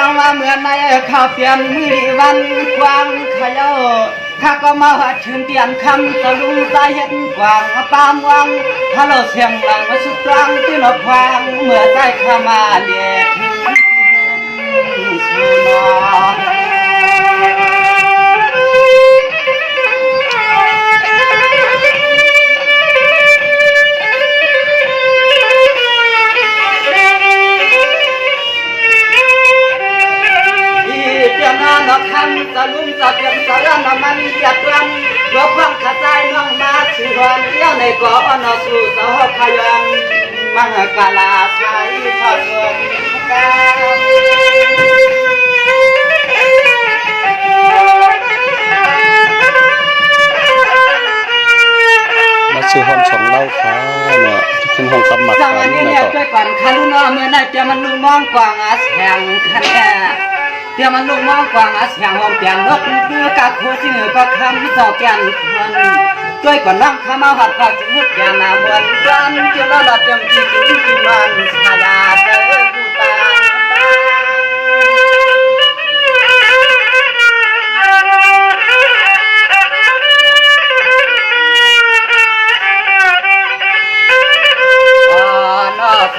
งว่าเมื่อในข้าวเปลี่ยนมือวันกวางขยาข้าก็มาหัดชื่นเตียนคำตะลุงใจเห็นกวางตามวังฮัลโหลเสียงหลังมาสุดกลางที่นกควางเมื่อใจข้ามาเลียถึงสุนนกคำตะลุงตะเกียงสารน้ำมันจัดรังรบพังขจายน้องมาสิวันเลี้ยวในก่อนสู่สาวพยันมังกาลาไทยทอดเงินกามาซื้อห้องสองเล่าค่ะเนาะขึ้นห้องกำหมัด จังวันนี้เนี่ยด้วยก่อนคารุนอเมื่อนั้นจะมันลุงมองกว่างอาแสงคันแก่เดี๋ยวมันลุงมองกว่างอาแสงห้องเปลี่ยนรถเพื่อกับหัวสิ่งก็คำที่เจ้าแก่นควรด้วยก่อนนั่งข้ามาหัดก็จะมุดยานาบวนกันเจ้าเราเตรียมที่จะกินมันสายาเจอกูตา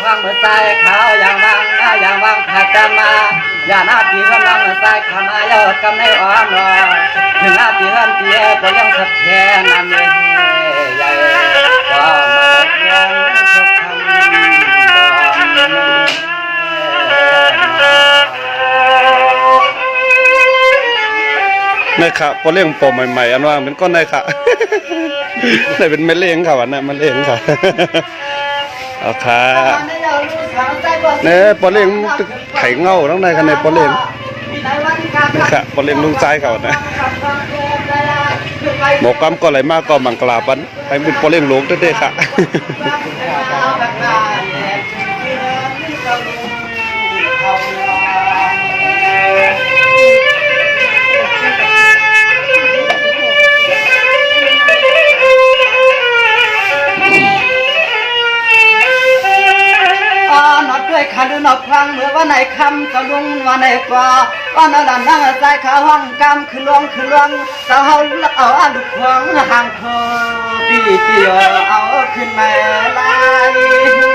ทางเมื่อใจขาวอย่างวังผัดจะมาอย่าหน้าที่กำลังเมื่อใจขามายอดกำในอ้อมรอถึงหน้าที่หันเตี้ยก็ยังสักแค่นั้นเองใหญ่ก็มาเลี้ยงสักคำนี่ค่ะพอเลี้ยงปอใหม่ๆอันว่าเป็นก้อนได้ค่ะได้เป็นเมล็ดค่ะวันนั้นเมล็ดค่ะเอาค่ะเนี่ยปอเลี้ยงไข่เง่าทั้งในกันในปอเลี้ยงนี่ค่ะปอเลี้ยงลุงใจเขานะหมอกำก็ไหลมากก็มังกลาปันไปเป็นปอเลี้ยงหลวงเด้ๆค่ะขันนกพลังเมื่อวันไหนคำก็ลุงวันไหนกว่าวันนั้นนั่งใจขาห้องกำคือลวงสาวลักเอาลูกควงห่างเธอปีเดียวเอาขึ้นมาลาย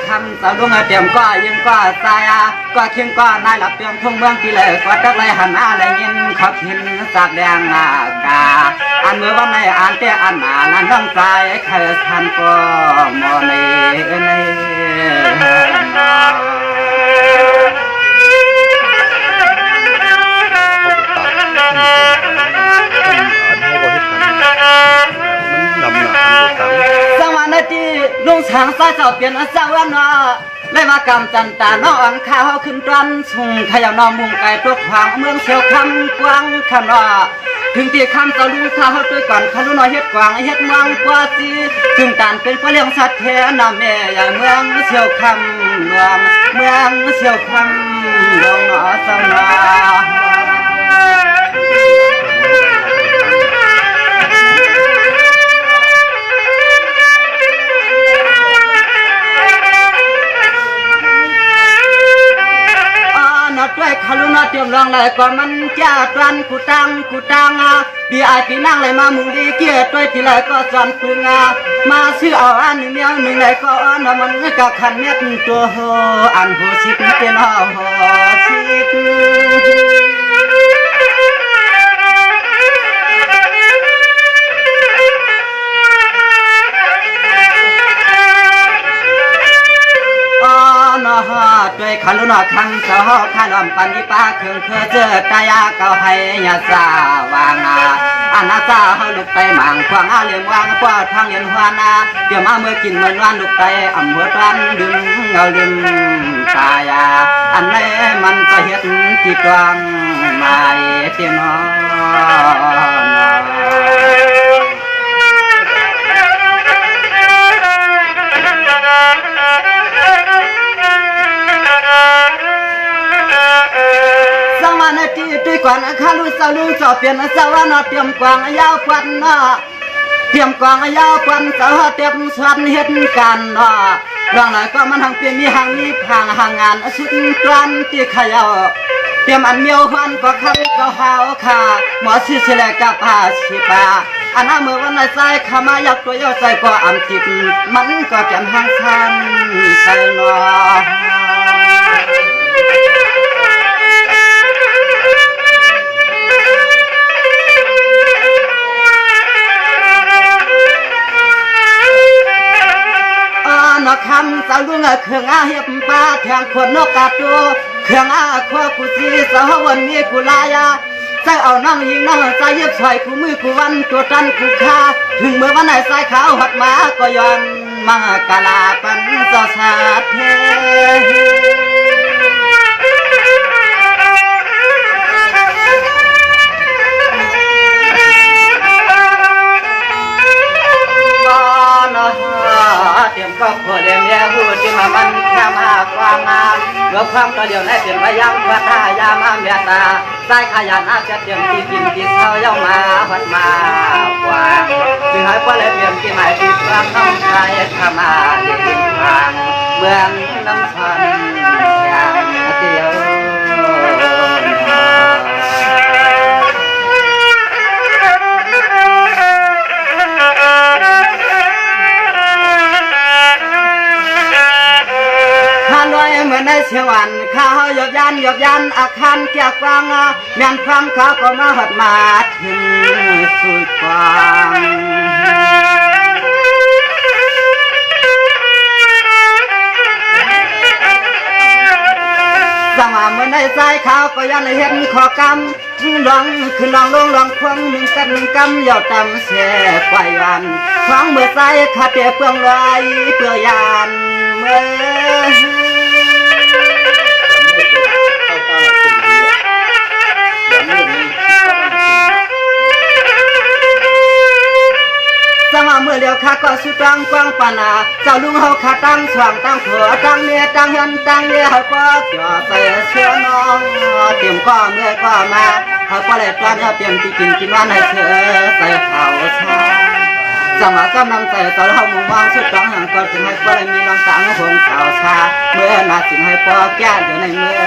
คำสาวดวงเตรียมก็ยังก็ใจก็เคียงก็นายหลับเตรียมทุ่งเมืองที่เลยก็จักเลยหันอะไรยินขับหินสักแดงกาอันเมื่อวันในอันเตะอันหนานั้นต้องใจเคยทันก็มอสวัสดีลุงช้างสายเจ้าเปลี่ยนสาวนาเลยมากำจันตาน้องข้าวขึ้นรันสุ่งขยันนอมุงไก่ตัวขวางเมืองเสียวคำกวางขนอถึงที่คำจะรู้ข้าวด้วยก่อนข้ารู้น้อยเฮ็ดกวางเฮ็ดเมืองกว่าจีถึงการเป็นผู้เลี้ยงสัตว์แท้นำแม่อย่างเมืองเสียวคำหลวงเมืองเสียวคำหลวงหนอสนาด้วยขลุนเตรียมรองเลยก็มันจ้าตรันกูตังปีไอปีนั่งเลยมามุงดีเกียรด้วยที่เลยก็สอนกูงามาซื้อเอาอันหนึ่งเมียวหนึ่งเลยก็อันมันก็ขันเม็ดตัวโหอันโหสิกเป็นเอาโหสิกด้วยขลุนคังสาวขลอมปันยิปาเครื่องเคเจอตายาเก่าให้ยาสาวางอานาซาเฮาลุกไปหมางควางอาเลี้ยงวางกว่าทางเย็นหัวนาเดี๋ยวมาเมื่อกินเหมือนวันลุกไปอำหัวตันดึงเงาดึงตายาอันไหนมันก็เห็นที่กลางไม่เที่ยน มานาทีด้วยก่อนข้าลูกสาวลุงสอบเปลี่ยนสาวนาเตรียมกวางยาวควันนาเตรียมกวางยาวควันสาวเตรียมสวนเหตุการณ์นาเรื่องไหนก็มันทางเปลี่ยนมีหางมีพังหางงานสุดตรันที่ขยาวเตรียมอันเมียวหันก็คันก็หาวขาหมอชื่อเฉลยกับอาชีปาอันนั้นเมื่อวันไหนใจขามาอยากตัวยาวใจก็อันติดมันก็แก่นหางคันใส่นอนักคำสาวลุงเครื่องอาเหียบปลาแทงขวดนกกาตัวเครื่องอาขวกุชีสาววันนี้กุลายาใจเอาน้องยิงน้องใจเย็บช่วยกูมือกูวันตัวจันกูค่าถึงเมื่อวันไหนสายขาวหัดมาก็ย้อนมากาลาปันเจ้าชาเทเตรียมก็พอเดียเมียหูที่มามันแค่มาความงามเมื่อความก็เดียวในเปลี่ยนพยายามพัฒนายามาเมียตาสายขยันอาจะเตรียมที่กินที่เท้าเย้ามาพัดมากว่าจึงให้พ่อเลยเปลี่ยนที่หมายที่ความน้องชายขมาที่ดินทางเมืองน้ำพันอย่างเดียวเหมือนในเชวันข้าวหยบยันอาคารเกี่ยวกวางเมียนความข้าวก็มาหัดมาถึงสุดกวางสมาเหมือนในสายข้าวก็ยันเห็นขอกำถึงร้องขึ้นร้องลงร้องควงหนึ่งกำยาวตำเสียไปวันครั้งเมื่อสายขาดเปลืองลอยเปลือยยานเมื่อสมาเมื่อเลี้ยวข้าก็สุดรังกว้างปานาเจ้าลุงเฮาข้าตั้งสว่างตั้งผัวตั้งเมียตั้งยันตั้งเลี้ยเฮาก็จ่อใส่เสื้อน้องเตรียมก็เมื่อก็มาเฮาก็เลยตอนเฮาเตรียมที่กินวันให้เธอใส่เผาชาสมากำลังใจตอนเฮามุ่งวางสุดรังหังก็จึงให้ก็เลยมีน้ำตาหงขาวชาเมื่อนาจึงให้ปอแก้เดี๋ยวในเมื่อ